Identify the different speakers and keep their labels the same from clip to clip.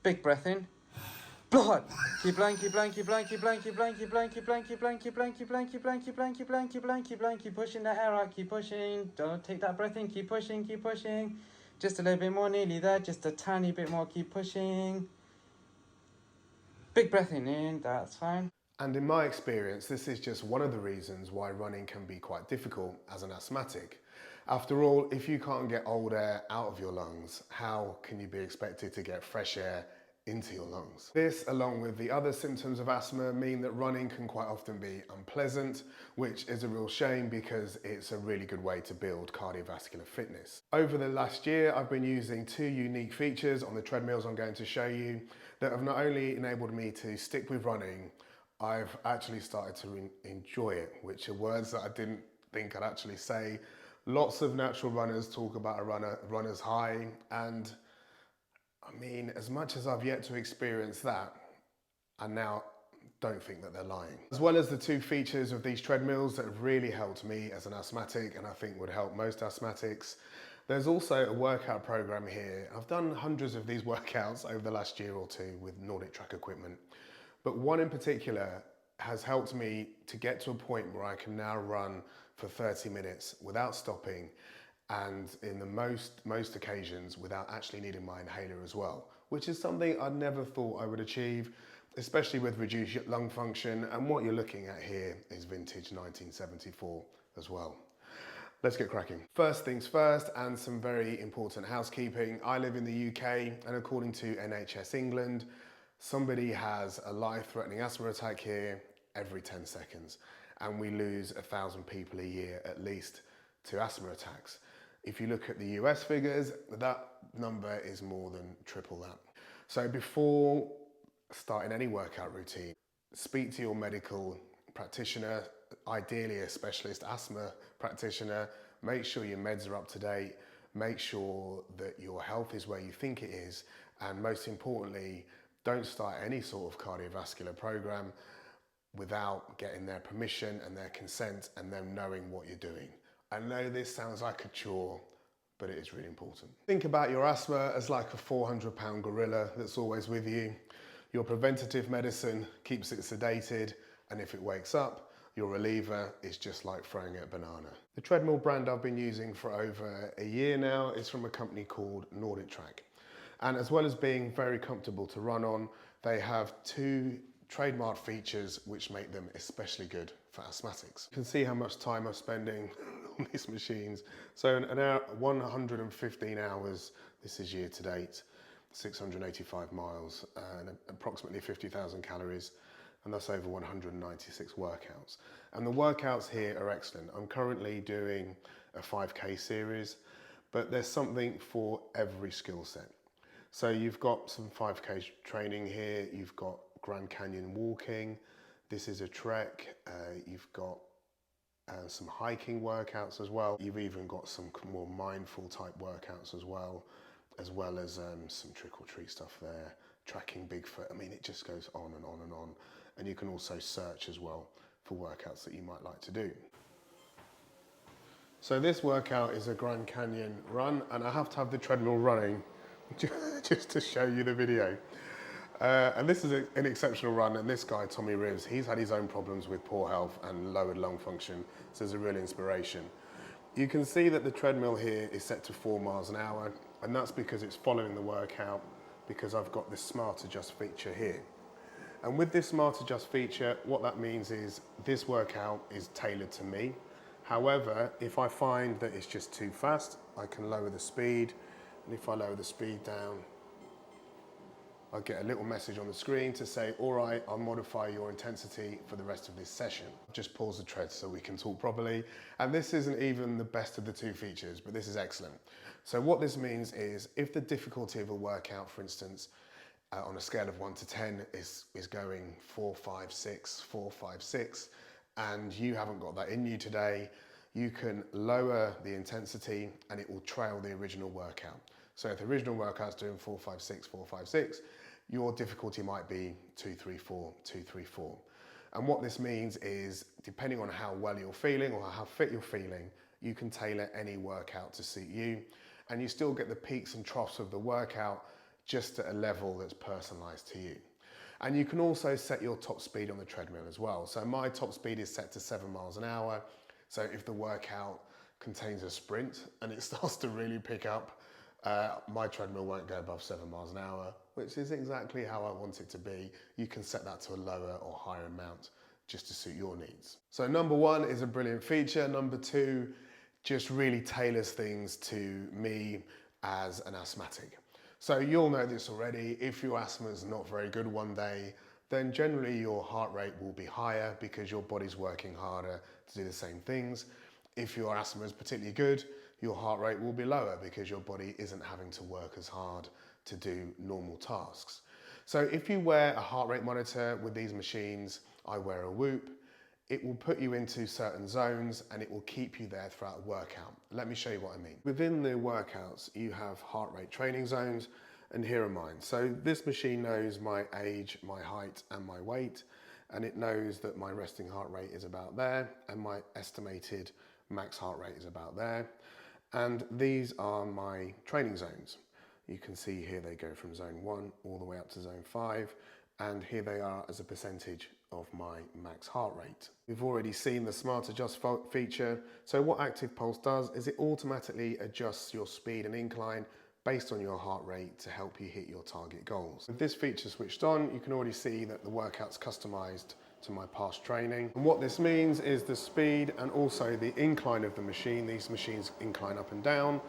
Speaker 1: Big breath in. Blow it. Keep blowing, keep blowing, keep blowing, keep blowing, keep blowing, keep blowing, keep blowing, keep blowing, keep blowing, keep blowing, keep blowing, keep blowing, keep blowing, keep blowing, keep blowing, keep pushing that air out, keep pushing. Don't take that breath in, keep pushing, keep pushing. Just a little bit more, nearly there, just a tiny bit more, keep pushing. Big breath in, that's fine.
Speaker 2: And in my experience, this is just one of the reasons why running can be quite difficult as an asthmatic. After all, if you can't get old air out of your lungs, how can you be expected to get fresh air into your lungs? This, along with the other symptoms of asthma, mean that running can quite often be unpleasant, which is a real shame because it's a really good way to build cardiovascular fitness. Over the last year, I've been using two unique features on the treadmills I'm going to show you that have not only enabled me to stick with running, I've actually started to enjoy it, which are words that I didn't think I'd actually say. Lots of natural runners talk about a runner's high, and I mean, as much as I've yet to experience that, I now don't think that they're lying. As well as the two features of these treadmills that have really helped me as an asthmatic, and I think would help most asthmatics, there's also a workout program here. I've done hundreds of these workouts over the last year or two with NordicTrack equipment. But one in particular has helped me to get to a point where I can now run for 30 minutes without stopping, and in the most occasions without actually needing my inhaler as well, which is something I never thought I would achieve, especially with reduced lung function. And what you're looking at here is vintage 1974 as well. Let's get cracking. First things first, and some very important housekeeping. I live in the UK, and according to NHS England, somebody has a life-threatening asthma attack here every 10 seconds, and we lose 1,000 people a year at least to asthma attacks. If you look at the US figures, that number is more than triple that. So before starting any workout routine, speak to your medical practitioner, ideally a specialist asthma practitioner. Make sure your meds are up to date, make sure that your health is where you think it is, and most importantly, don't start any sort of cardiovascular program without getting their permission and their consent and them knowing what you're doing. I know this sounds like a chore, but it is really important. Think about your asthma as like a 400-pound gorilla that's always with you. Your preventative medicine keeps it sedated, and if it wakes up, your reliever is just like throwing a banana. The treadmill brand I've been using for over a year now is from a company called NordicTrack. And as well as being very comfortable to run on, they have two trademark features which make them especially good for asthmatics. You can see how much time I'm spending on these machines. So an hour, 115 hours, this is year to date, 685 miles, and approximately 50,000 calories, and that's over 196 workouts. And the workouts here are excellent. I'm currently doing a 5K series, but there's something for every skill set. So you've got some 5K training here, you've got Grand Canyon walking, this is a trek, you've got some hiking workouts as well. You've even got some more mindful type workouts as well as some trick or treat stuff there, tracking Bigfoot. I mean, it just goes on and on and on. And you can also search as well for workouts that you might like to do. So this workout is a Grand Canyon run, and I have to have the treadmill running just to show you the video. And this is an exceptional run, and this guy, Tommy Rivs, he's had his own problems with poor health and lowered lung function, so it's a real inspiration. You can see that the treadmill here is set to 4 miles an hour, and that's because it's following the workout, because I've got this Smart Adjust feature here. And with this Smart Adjust feature, what that means is this workout is tailored to me. However, if I find that it's just too fast, I can lower the speed, and if I lower the speed down, I get a little message on the screen to say, all right, I'll modify your intensity for the rest of this session. Just pause the tread so we can talk properly. And this isn't even the best of the two features, but this is excellent. So what this means is if the difficulty of a workout, for instance, on a scale of 1 to 10 is going 4, 5, 6, 4, 5, 6, and you haven't got that in you today, you can lower the intensity and it will trail the original workout. So if the original workout's doing 4, 5, 6, 4, 5, 6, your difficulty might be 2, 3, 4, 2, 3, 4. And what this means is, depending on how well you're feeling or how fit you're feeling, you can tailor any workout to suit you, and you still get the peaks and troughs of the workout, just at a level that's personalized to you. And you can also set your top speed on the treadmill as well. So my top speed is set to 7 miles an hour. So if the workout contains a sprint and it starts to really pick up, my treadmill won't go above 7 miles an hour, which is exactly how I want it to be. You can set that to a lower or higher amount just to suit your needs. So number one is a brilliant feature. Number two, just really tailors things to me as an asthmatic. So you'll know this already. If your asthma is not very good one day, then generally your heart rate will be higher because your body's working harder to do the same things. If your asthma is particularly good, your heart rate will be lower because your body isn't having to work as hard to do normal tasks. So if you wear a heart rate monitor with these machines, I wear a Whoop, it will put you into certain zones and it will keep you there throughout the workout. Let me show you what I mean. Within the workouts, you have heart rate training zones, and here are mine. So this machine knows my age, my height, and my weight, and it knows that my resting heart rate is about there, and my estimated max heart rate is about there. And these are my training zones. You can see here they go from zone 1 all the way up to zone 5, and here they are as a percentage of my max heart rate. We've already seen the Smart Adjust feature. So what ActivePulse does is it automatically adjusts your speed and incline based on your heart rate to help you hit your target goals. With this feature switched on, you can already see that the workout's customized to my past training. And what this means is the speed and also the incline of the machine. These machines incline up and down.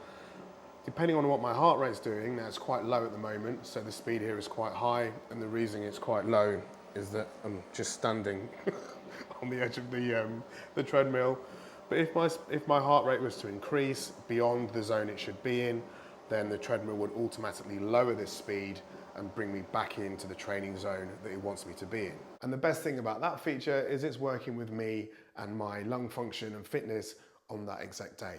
Speaker 2: Depending on what my heart rate's doing, now it's quite low at the moment, so the speed here is quite high, and the reason it's quite low is that I'm just standing on the edge of the treadmill. But if my heart rate was to increase beyond the zone it should be in, then the treadmill would automatically lower this speed and bring me back into the training zone that it wants me to be in. And the best thing about that feature is it's working with me and my lung function and fitness on that exact day.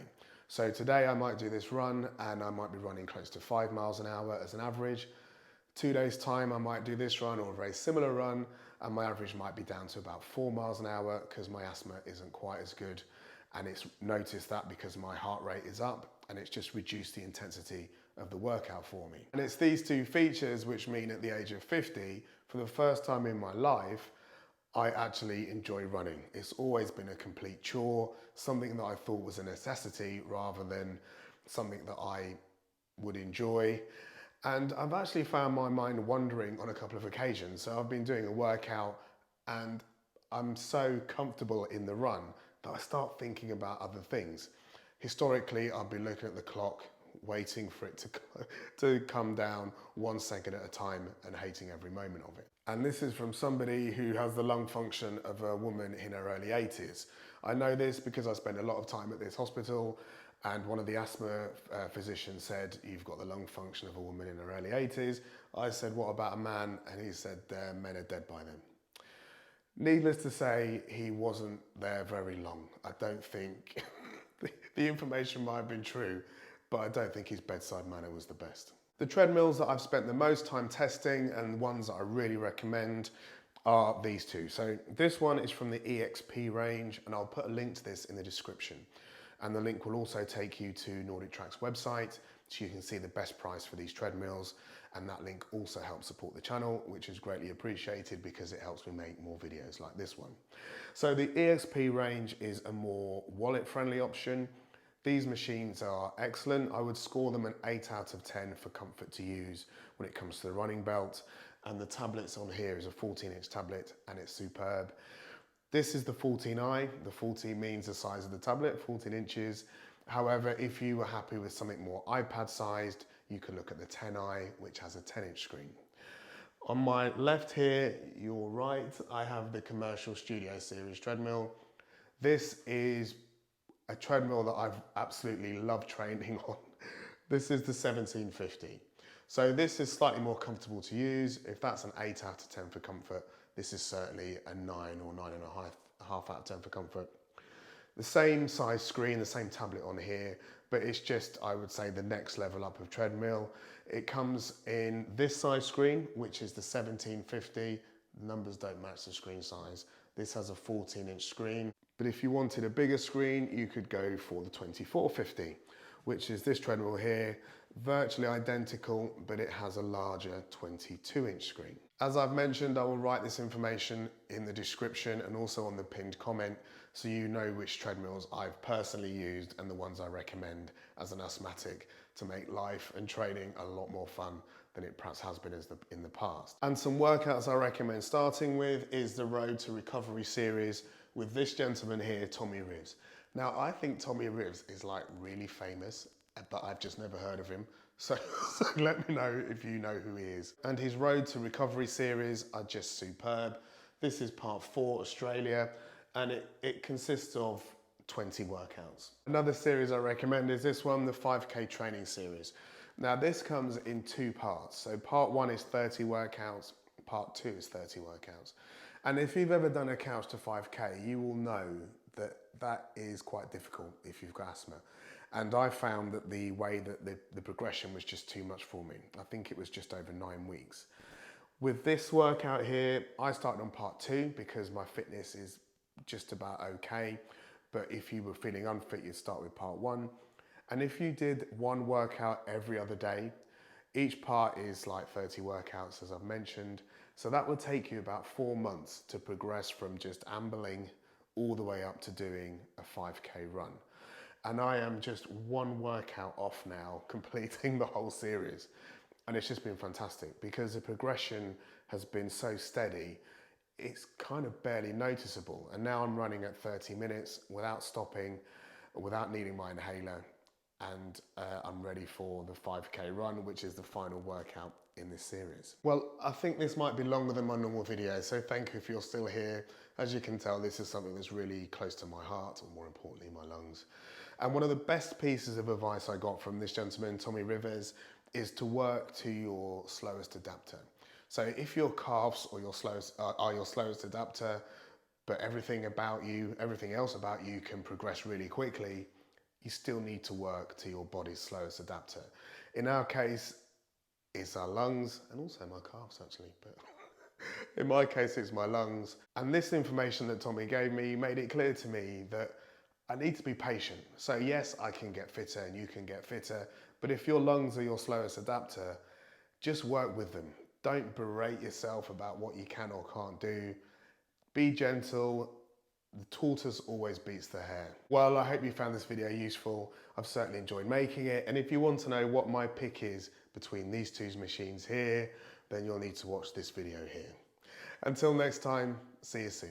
Speaker 2: So today I might do this run and I might be running close to 5 miles an hour as an average. 2 days time I might do this run or a very similar run and my average might be down to about 4 miles an hour because my asthma isn't quite as good, and it's noticed that because my heart rate is up and it's just reduced the intensity of the workout for me. And it's these two features which mean at the age of 50, for the first time in my life, I actually enjoy running. It's always been a complete chore, something that I thought was a necessity rather than something that I would enjoy. And I've actually found my mind wandering on a couple of occasions. So I've been doing a workout and I'm so comfortable in the run that I start thinking about other things. Historically, I'll be looking at the clock, waiting for it to come down 1 second at a time and hating every moment of it. And this is from somebody who has the lung function of a woman in her early 80s. I know this because I spent a lot of time at this hospital, and one of the asthma physicians said, "You've got the lung function of a woman in her early 80s. I said, "What about a man?" And he said, "Men are dead by then." Needless to say, he wasn't there very long. I don't think, the information might have been true, but I don't think his bedside manner was the best. The treadmills that I've spent the most time testing and ones that I really recommend are these two. So this one is from the EXP range, and I'll put a link to this in the description. And the link will also take you to NordicTrack's website, so you can see the best price for these treadmills. And that link also helps support the channel, which is greatly appreciated because it helps me make more videos like this one. So the EXP range is a more wallet-friendly option. These machines are excellent. I would score them an 8 out of 10 for comfort to use when it comes to the running belt. And the tablets on here is a 14-inch tablet and it's superb. This is the 14i. The 14 means the size of the tablet, 14 inches. However, if you were happy with something more iPad-sized, you could look at the 10i, which has a 10-inch screen. On my left here, your right, I have the Commercial Studio Series treadmill. This is a treadmill that I've absolutely loved training on. This is the 1750. So this is slightly more comfortable to use. If that's an 8 out of 10 for comfort, this is certainly a 9 or 9.5 out of 10 for comfort. The same size screen, the same tablet on here, but it's just, I would say, the next level up of treadmill. It comes in this size screen, which is the 1750. The numbers don't match the screen size. This has a 14-inch screen. But if you wanted a bigger screen, you could go for the 2450, which is this treadmill here. Virtually identical, but it has a larger 22-inch screen. As I've mentioned, I will write this information in the description and also on the pinned comment so you know which treadmills I've personally used and the ones I recommend as an asthmatic to make life and training a lot more fun than it perhaps has been in the past. And some workouts I recommend starting with is the Road to Recovery series with this gentleman here, Tommy Rivs. Now, I think Tommy Rivs is like really famous, but I've just never heard of him. So let me know if you know who he is. And his Road to Recovery series are just superb. This is part 4, Australia, and it consists of 20 workouts. Another series I recommend is this one, the 5K training series. Now this comes in 2 parts. So part 1 is 30 workouts, part 2 is 30 workouts. And if you've ever done a couch to 5K, you will know that that is quite difficult if you've got asthma. And I found that the way that the progression was just too much for me. I think it was just over 9 weeks. With this workout here, I started on part 2 because my fitness is just about okay. But if you were feeling unfit, you'd start with part 1. And if you did 1 workout every other day, each part is like 30 workouts, as I've mentioned. So that would take you about 4 months to progress from just ambling all the way up to doing a 5K run. And I am just 1 workout off now, completing the whole series. And it's just been fantastic because the progression has been so steady, it's kind of barely noticeable. And now I'm running at 30 minutes without stopping, without needing my inhaler. And I'm ready for the 5K run, which is the final workout in this series. Well, I think this might be longer than my normal video, so thank you if you're still here. As you can tell, this is something that's really close to my heart, or more importantly, my lungs. And one of the best pieces of advice I got from this gentleman, Tommy Rivers, is to work to your slowest adapter. So if your calves or your slowest, are your slowest adapter, but everything else about you can progress really quickly, you still need to work to your body's slowest adapter. In our case, it's our lungs, and also my calves actually, but in my case, it's my lungs. And this information that Tommy gave me made it clear to me that I need to be patient. So yes, I can get fitter and you can get fitter, but if your lungs are your slowest adapter, just work with them. Don't berate yourself about what you can or can't do. Be gentle. The tortoise always beats the hare. Well, I hope you found this video useful. I've certainly enjoyed making it. And if you want to know what my pick is between these 2 machines here, then you'll need to watch this video here. Until next time, see you soon.